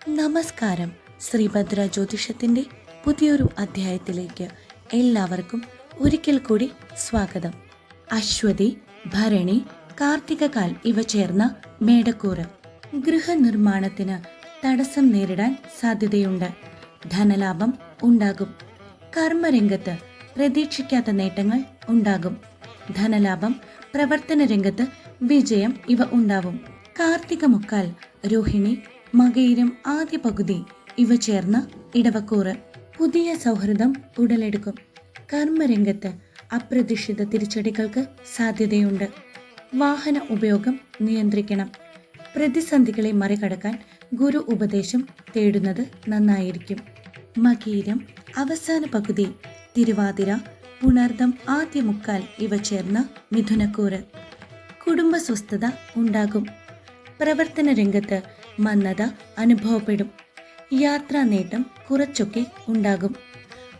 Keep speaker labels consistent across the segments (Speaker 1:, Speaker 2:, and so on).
Speaker 1: നമസ്കാരം. ശ്രീഭദ്ര ജ്യോതിഷത്തിന്റെ പുതിയൊരു അധ്യായത്തിലേക്ക് എല്ലാവർക്കും ഒരിക്കൽ കൂടി സ്വാഗതം. അശ്വതി, ഭരണി, കാർത്തികകാൽ ഇവ ചേർന്ന മേടക്കൂറ് ഗൃഹനിർമ്മാണത്തിന് തടസ്സം നേരിടാൻ സാധ്യതയുണ്ട്. ധനലാഭം ഉണ്ടാകും. കർമ്മരംഗത്ത് പ്രതീക്ഷിക്കാത്ത നേട്ടങ്ങൾ ഉണ്ടാകും. ധനലാഭം, പ്രവർത്തന രംഗത്ത് വിജയം ഇവ ഉണ്ടാവും. കാർത്തിക മുക്കാൽ, രോഹിണി, മകയിരം ആദ്യ പകുതി ഇവ ചേർന്ന ഇടവക്കൂറ് പുതിയ സൗഹൃദം ഉടലെടുക്കും. കർമ്മരംഗത്ത് അപ്രതീക്ഷിത തിരിച്ചടികൾക്ക് സാധ്യതയുണ്ട്. വാഹന ഉപയോഗം നിയന്ത്രിക്കണം. പ്രതിസന്ധികളെ മറികടക്കാൻ ഗുരു ഉപദേശം തേടുന്നത് നന്നായിരിക്കും. മകീരം അവസാന പകുതി, തിരുവാതിര, പുണർദം ആദ്യ മുക്കാൽ ഇവ ചേർന്ന മിഥുനക്കൂറ് കുടുംബ സ്വസ്ഥത ഉണ്ടാകും. പ്രവർത്തന രംഗത്ത് മന്ദത അനുഭവപ്പെടും. യാത്രാ നേട്ടം കുറച്ചൊക്കെ ഉണ്ടാകും.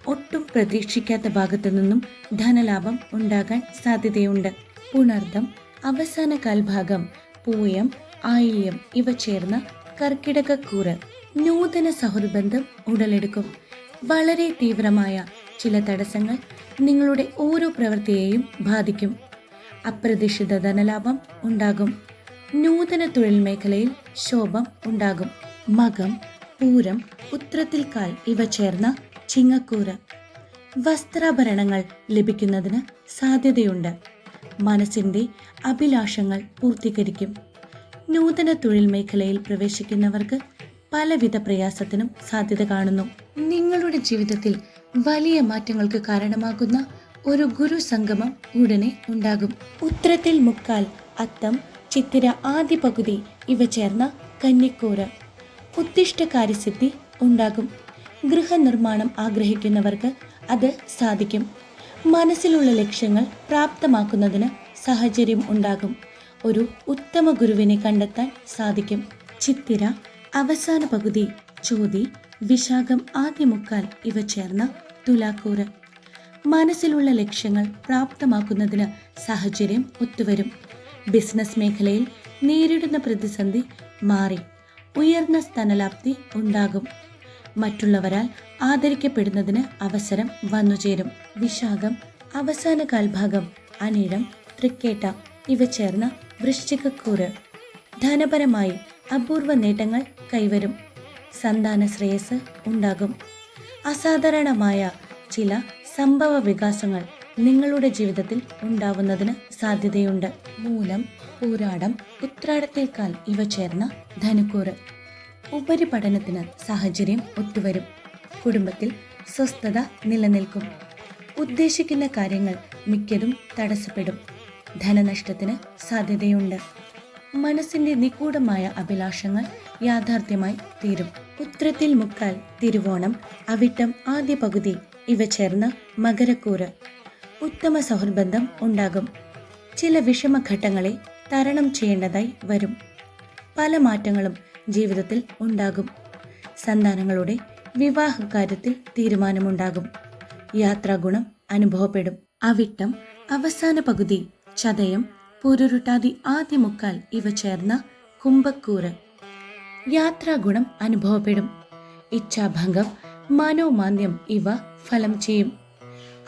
Speaker 1: ഒട്ടും പ്രതീക്ഷിക്കാത്ത ഭാഗത്തു നിന്നും ധനലാഭം ഉണ്ടാകാൻ സാധ്യതയുണ്ട്. പുണർദം അവസാന കാൽഭാഗം, പൂയം, ആയില്യം ഇവ ചേർന്ന കർക്കിടകക്കൂറ് നൂതന സൗഹൃദബന്ധം ഉടലെടുക്കും. വളരെ തീവ്രമായ ചില തടസ്സങ്ങൾ നിങ്ങളുടെ ഓരോ പ്രവൃത്തിയെയും ബാധിക്കും. അപ്രതീക്ഷിത ധനലാഭം ഉണ്ടാകും. നൂതന തൊഴിൽ മേഖലയിൽ ശോഭം ഉണ്ടാകും. മകം, പൂരം, ഉത്രത്തിൽ കാൽ ഇവ ചേർന്ന ചിങ്ങക്കൂറ് വസ്ത്രാഭരണങ്ങൾ ലഭിക്കുന്നതിന് സാധ്യതയുണ്ട്. മനസ്സിന്റെ അഭിലാഷങ്ങൾ പൂർത്തീകരിക്കും. നൂതന തൊഴിൽ മേഖലയിൽ പ്രവേശിക്കുന്നവർക്ക് പലവിധ പ്രയാസത്തിനും സാധ്യത കാണുന്നു. നിങ്ങളുടെ ജീവിതത്തിൽ വലിയ മാറ്റങ്ങൾക്ക് കാരണമാകുന്ന ഒരു ഗുരു സംഗമം ഉടനെ ഉണ്ടാകും. ഉത്രത്തിൽ മുക്കാൽ, അത്തം, ചിത്തിര ആദ്യ പകുതി ഇവ ചേർന്ന കന്നിക്കൂറ് ഉദ്ദിഷ്ട കാര്യസിദ്ധി ഉണ്ടാകും. ഗൃഹനിർമ്മാണം ആഗ്രഹിക്കുന്നവർക്ക് അത് സാധിക്കും. മനസ്സിലുള്ള ലക്ഷ്യങ്ങൾ പ്രാപ്തമാക്കുന്നതിന് സാഹചര്യം ഉണ്ടാകും. ഒരു ഉത്തമ ഗുരുവിനെ കണ്ടെത്താൻ സാധിക്കും. ചിത്തിര അവസാന പകുതി, ചോതി, വിശാഖം ആദ്യ മുക്കാൽ ഇവ ചേർന്ന തുലാക്കൂറ് മനസ്സിലുള്ള ലക്ഷ്യങ്ങൾ പ്രാപ്തമാക്കുന്നതിന് സാഹചര്യം ഒത്തുവരും. ബിസിനസ് മേഖലയിൽ നേരിടുന്ന പ്രതിസന്ധി മാറി ഉയർന്ന സ്ഥാനലാപ്തി ഉണ്ടാകും. മറ്റുള്ളവരാൽ ആദരിക്കപ്പെടുന്നതിന് അവസരം വന്നുചേരും. വിശാഖം അവസാന കാൽഭാഗം, അനിഴം, തൃക്കേട്ട ഇവ ചേർന്ന വൃശ്ചികക്കൂറ് ധനപരമായി അപൂർവ നേട്ടങ്ങൾ കൈവരും. സന്താന ശ്രേയസ് ഉണ്ടാകും. അസാധാരണമായ ചില സംഭവ വികാസങ്ങൾ നിങ്ങളുടെ ജീവിതത്തിൽ ഉണ്ടാവുന്നതിന് സാധ്യതയുണ്ട്. മൂലം, പൂരാടം, ഉത്രാടത്തേക്കാൾ ഇവ ചേർന്ന ധനുക്കൂറ് ഉപരിപഠനത്തിന് സാഹചര്യം ഒത്തുവരും. കുടുംബത്തിൽ സ്വസ്ഥത നിലനിൽക്കും. ഉദ്ദേശിക്കുന്ന കാര്യങ്ങൾ മിക്കതും തടസ്സപ്പെടും. ധനനഷ്ടത്തിന് സാധ്യതയുണ്ട്. മനസ്സിന്റെ നിഗൂഢമായ അഭിലാഷങ്ങൾ യാഥാർത്ഥ്യമായി തീരും. ഉത്രത്തിൽ മുക്കാൽ, തിരുവോണം, അവിട്ടം ആദ്യ പകുതി ഇവ ചേർന്ന മകരക്കൂറ് ഉത്തമ സൗഹൃദബന്ധം ഉണ്ടാകും. ചില വിഷമഘട്ടങ്ങളെ തരണം ചെയ്യേണ്ടതായി വരും. പല മാറ്റങ്ങളും ജീവിതത്തിൽ ഉണ്ടാകും. സന്താനങ്ങളുടെ വിവാഹ കാര്യത്തിൽ തീരുമാനമുണ്ടാകും. യാത്രാഗുണം അനുഭവപ്പെടും. അവിട്ടം അവസാന പകുതി, ചതയം, പുരുരുട്ടാതി ആദ്യ മുക്കാൽ ഇവ ചേർന്ന കുംഭക്കൂറ് യാത്രാഗുണം അനുഭവപ്പെടും. ഇച്ഛാഭംഗം, മനോമാന്ദ്യം ഇവ ഫലം ചെയ്യും.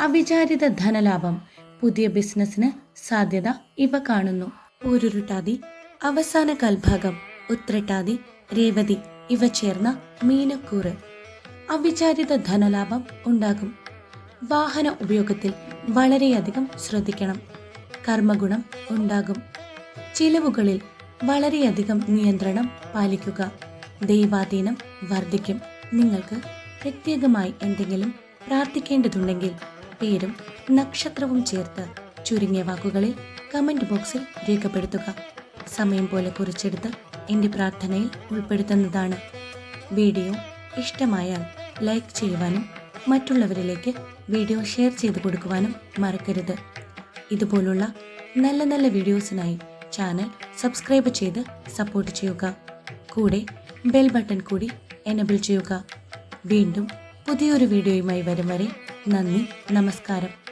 Speaker 1: അവിചാരിത ധനലാഭം, പുതിയ ബിസിനസ്സിന് സാധ്യത ഇവ കാണുന്നു. പൂരുരുട്ടാതി അവസാന കാൽഭാഗം, ഉത്രട്ടാതി, രേവതി ഇവ ചേർന്ന മീനക്കൂറ് അവിചാരിത ധനലാഭം ഉണ്ടാകും. വാഹന ഉപയോഗത്തിൽ വളരെയധികം ശ്രദ്ധിക്കണം. കർമ്മഗുണം ഉണ്ടാകും. ചിലവുകളിൽ വളരെയധികം നിയന്ത്രണം പാലിക്കുക. ദൈവാധീനം വർദ്ധിക്കും. നിങ്ങൾക്ക് പ്രത്യേകമായി എന്തെങ്കിലും പ്രാർത്ഥിക്കേണ്ടതുണ്ടെങ്കിൽ പേരും നക്ഷത്രവും ചേർത്ത് ചുരുങ്ങിയ വാക്കുകളിൽ കമന്റ് ബോക്സിൽ രേഖപ്പെടുത്തുക. സമയം പോലെ കുറിച്ചെടുത്ത് എൻ്റെ പ്രാർത്ഥനയിൽ ഉൾപ്പെടുത്തുന്നതാണ്. വീഡിയോ ഇഷ്ടമായാൽ ലൈക്ക് ചെയ്യുവാനും മറ്റുള്ളവരിലേക്ക് വീഡിയോ ഷെയർ ചെയ്ത് കൊടുക്കുവാനും മറക്കരുത്. ഇതുപോലുള്ള നല്ല നല്ല വീഡിയോസിനായി ചാനൽ സബ്സ്ക്രൈബ് ചെയ്ത് സപ്പോർട്ട് ചെയ്യുക. കൂടെ ബെൽ ബട്ടൺ കൂടി എനേബിൾ ചെയ്യുക. വീണ്ടും പുതിയൊരു വീഡിയോയുമായി വരും വരെ നന്ദി, നമസ്കാരം.